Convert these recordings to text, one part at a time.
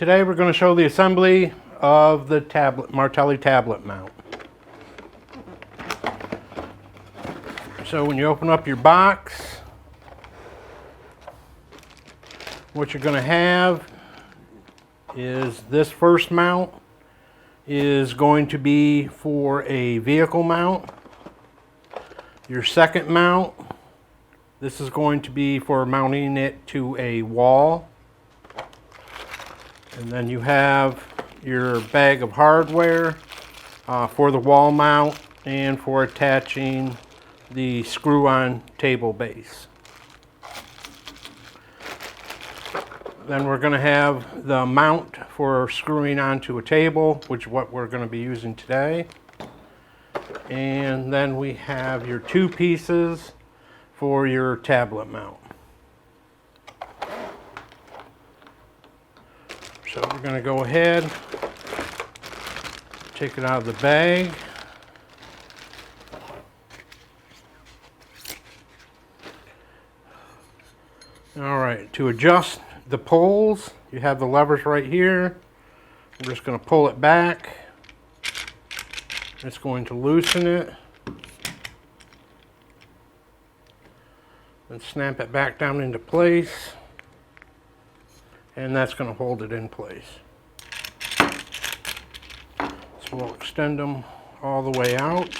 Today we're going to show the assembly of the Martelli tablet mount. So when you open up your box, what you're going to have is this first mount is going to be for a vehicle mount. Your second mount, this is going to be for mounting it to a wall. And then you have your bag of hardware for the wall mount and for attaching the screw-on table base. Then we're going to have the mount for screwing onto a table, which is what we're going to be using today. And then we have your two pieces for your tablet mount. So we're going to go ahead, take it out of the bag. All right, to adjust the poles, you have the levers right here. I'm just going to pull it back. It's going to loosen it. And snap it back down into place. And that's going to hold it in place. So we'll extend them all the way out.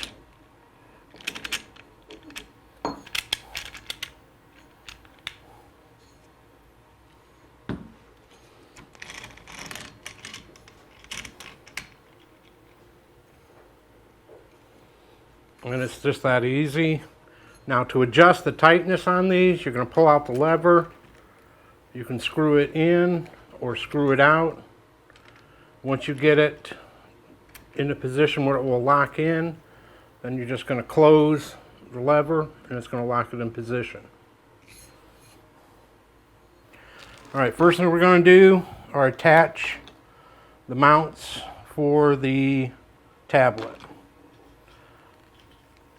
And it's just that easy. Now to adjust the tightness on these, you're going to pull out the lever. You can screw it in or screw it out. Once you get it in a position where it will lock in, then you're just going to close the lever and it's going to lock it in position. All right, first thing we're going to do are attach the mounts for the tablet.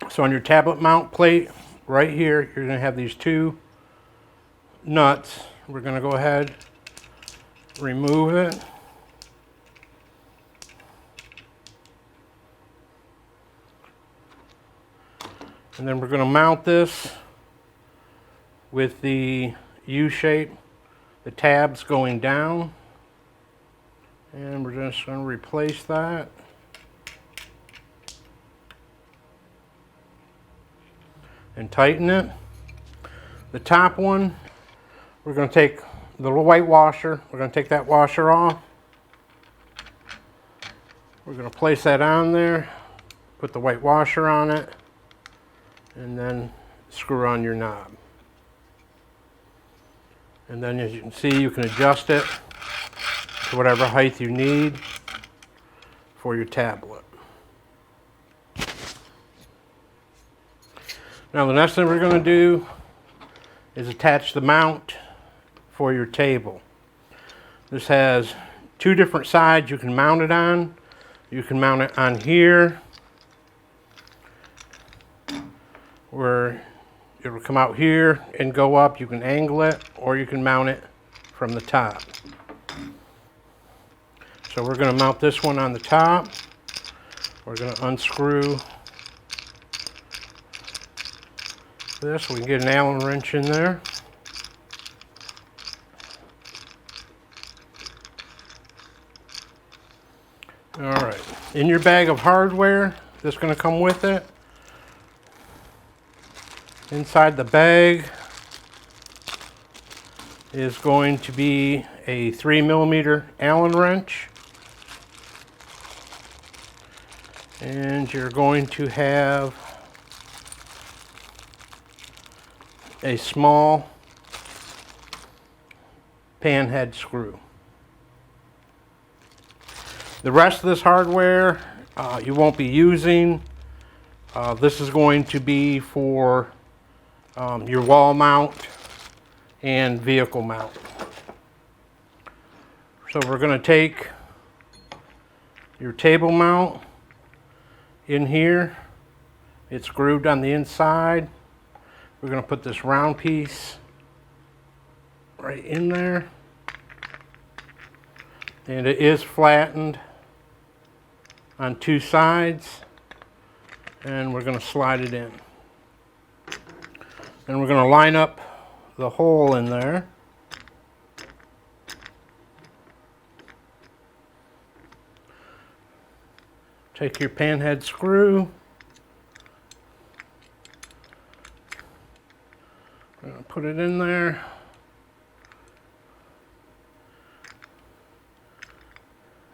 So on your tablet mount plate right here, you're going to have these two nuts. We're going to go ahead, remove it. And then we're going to mount this with the U-shape, the tabs going down. And we're just going to replace that. And tighten it. The top one, we're going to take the little white washer. We're going to take that washer off. We're going to place that on there, put the white washer on it, and then screw on your knob. And then as you can see, you can adjust it to whatever height you need for your tablet. Now the next thing we're going to do is attach the mount for your table. This has two different sides you can mount it on. You can mount it on here, where it will come out here and go up. You can angle it, or you can mount it from the top. So we're going to mount this one on the top. We're going to unscrew this. We can get an Allen wrench in there. All right, in your bag of hardware, that's going to come with it. Inside the bag is going to be a 3mm Allen wrench. And you're going to have a small pan head screw. The rest of this hardware you won't be using. This is going to be for your wall mount and vehicle mount. So we're going to take your table mount in here. It's grooved on the inside. We're going to put this round piece right in there. and it is flattened on two sides, and we're going to slide it in. And we're going to line up the hole in there. Take your panhead screw. We're going to put it in there.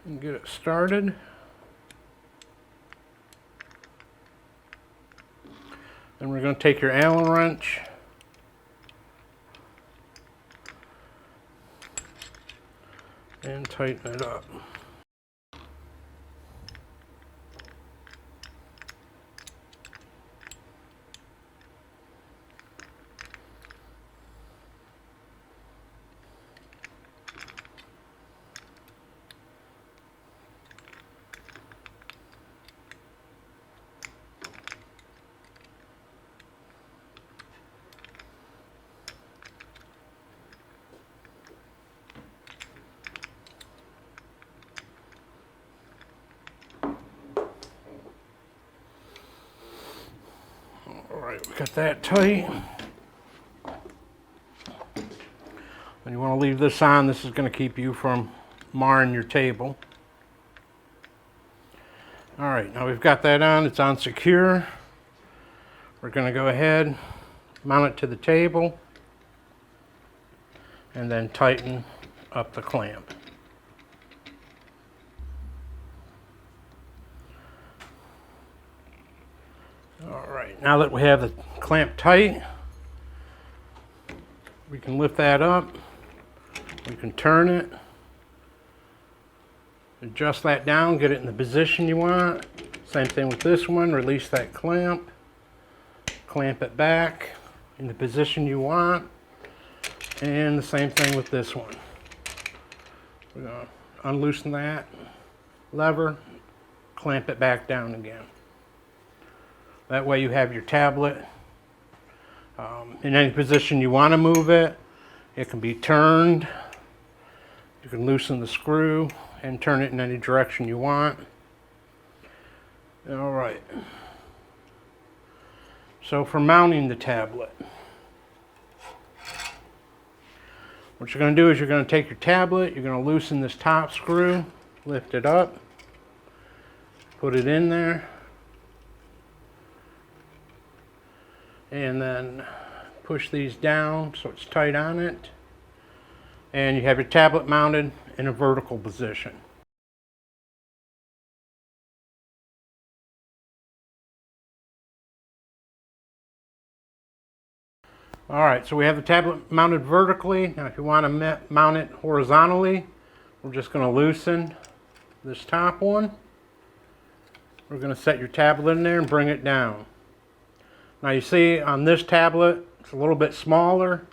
And get it started. Then we're going to take your Allen wrench and tighten it up. Alright, we got that tight. And you want to leave this on. This is going to keep you from marring your table. Alright, now we've got that on. It's on secure. We're going to go ahead, mount it to the table, and then tighten up the clamp. Alright, now that we have the clamp tight, we can lift that up, we can turn it, adjust that down, get it in the position you want. Same thing with this one, release that clamp, clamp it back in the position you want, and the same thing with this one. We're going to unloosen that lever, clamp it back down again. That way you have your tablet in any position you want to move it. It can be turned. You can loosen the screw and turn it in any direction you want. All right. So for mounting the tablet, what you're going to do is you're going to take your tablet, you're going to loosen this top screw, lift it up, put it in there, and then push these down so it's tight on it, and you have your tablet mounted in a vertical position. Alright, so we have the tablet mounted vertically. Now if you want to mount it horizontally, we're just going to loosen this top one. We're going to set your tablet in there and bring it down. Now you see on this tablet, it's a little bit smaller,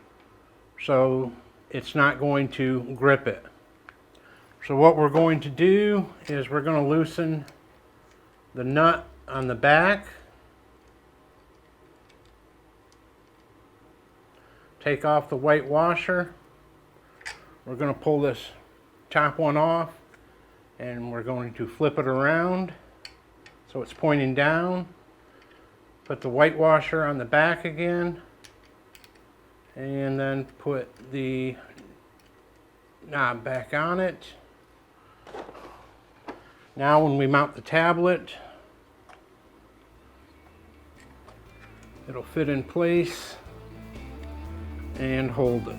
so it's not going to grip it. So what we're going to do is we're going to loosen the nut on the back, take off the white washer, we're going to pull this top one off, and we're going to flip it around so it's pointing down. Put the white washer on the back again, and then put the knob back on it. Now when we mount the tablet, it'll fit in place and hold it.